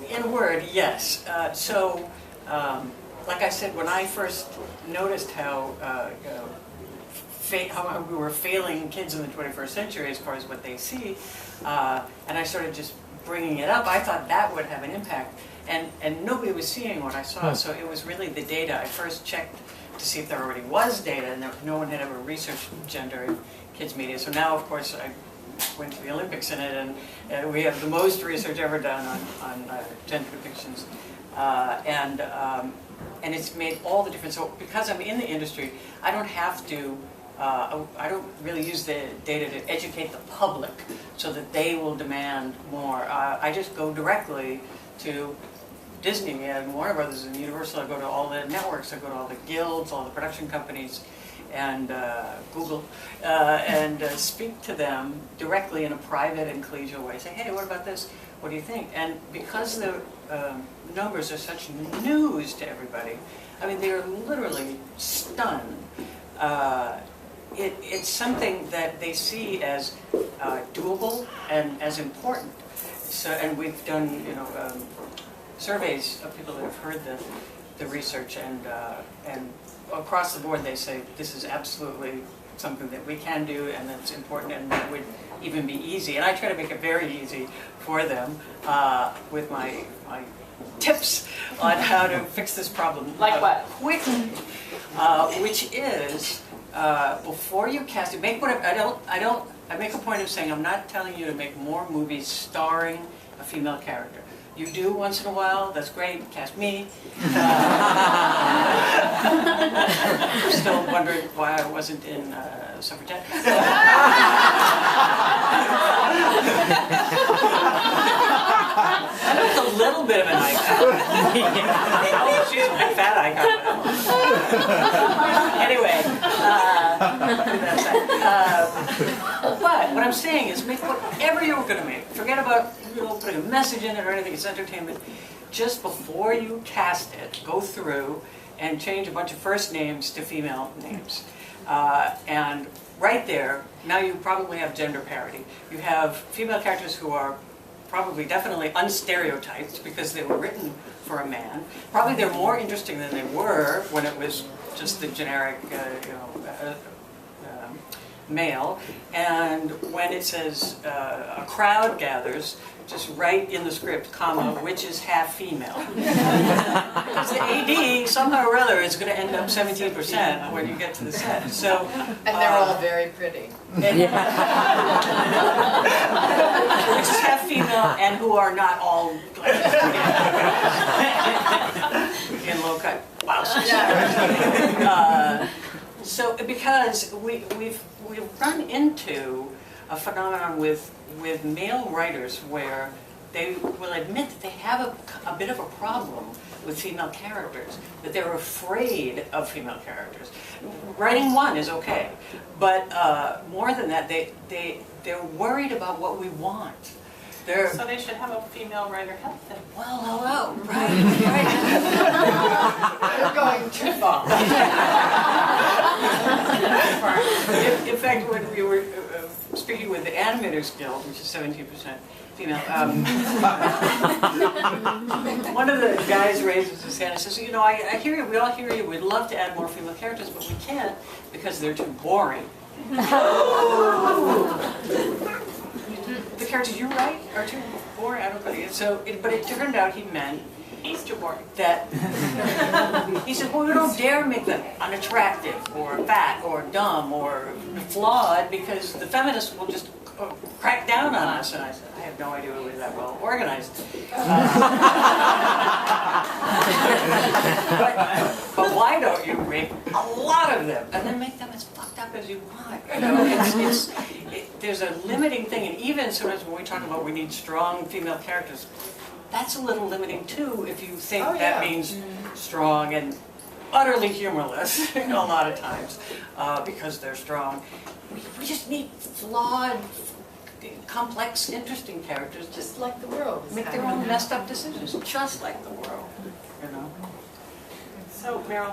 In Word, yes. Like I said, when I first noticed how we were failing kids in the 21st century as far as what they see, and I started just bringing it up, I thought that would have an impact. And nobody was seeing what I saw, so it was really the data. I first checked to see if there already was data, and no one had ever researched gender in kids' media. So now, of course, I went to the Olympics in it, and we have the most research ever done on gender depictions. And it's made all the difference. So because I'm in the industry, I don't have to, I don't really use the data to educate the public so that they will demand more. I just go directly to Disney and Warner Brothers and Universal. I go to all the networks, I go to all the guilds, all the production companies, and Google, and speak to them directly in a private and collegial way. Say, hey, what about this? What do you think? And because the numbers are such news to everybody, I mean, they're literally stunned. It's something that they see as doable and as important. So, and we've done, surveys of people that have heard the research, and across the board they say this is absolutely something that we can do and that's important and that would even be easy. And I try to make it very easy for them with my tips on how to fix this problem. Like what? Quickly, which is before you cast it, make what I make a point of saying I'm not telling you to make more movies starring a female character. You do once in a while, that's great, cast me. I'm still wondering why I wasn't in Suffragette. That's a little bit of an icon. Oh, she's a big fat icon. Anyway, but what I'm saying is make whatever you're going to make. Forget about putting a message in it or anything. It's entertainment. Just before you cast it, go through and change a bunch of first names to female names. And right there, now you probably have gender parity. You have female characters who are probably definitely unstereotyped because they were written for a man. Probably they're more interesting than they were when it was just the generic, male. And when it says a crowd gathers, just write in the script, comma, which is half female. Because the AD, somehow or other, is going to end up 17% when you get to the set. So, and they're all very pretty. Which is half female and who are not all in low cut blouses. So because we've run into a phenomenon with male writers where they will admit that they have a bit of a problem with female characters, that they're afraid of female characters. Writing one is okay, but more than that, they're worried about what we want. So they should have a female writer help them. Well, hello, right. You're going too far. In fact, when we were speaking with the Animators Guild, which is 17% female, one of the guys raises his hand and says, I hear you, we all hear you, we'd love to add more female characters, but we can't because they're too boring. The characters you write are too boring, I don't know. So, but it turned out he meant he's too boring. That he said, well, we don't dare make them unattractive or fat or dumb or flawed because the feminists will just crack down on us. And I said, I have no idea we were that well organized. But why don't you make a lot of them and then make them as fucked up as you want? There's a limiting thing, and even sometimes when we talk about we need strong female characters, that's a little limiting too if you think that means strong and utterly humorless a lot of times because they're strong. We just need flawed, complex, interesting characters. Just like the world. Make their own messed up decisions, just like the world. So, Meryl,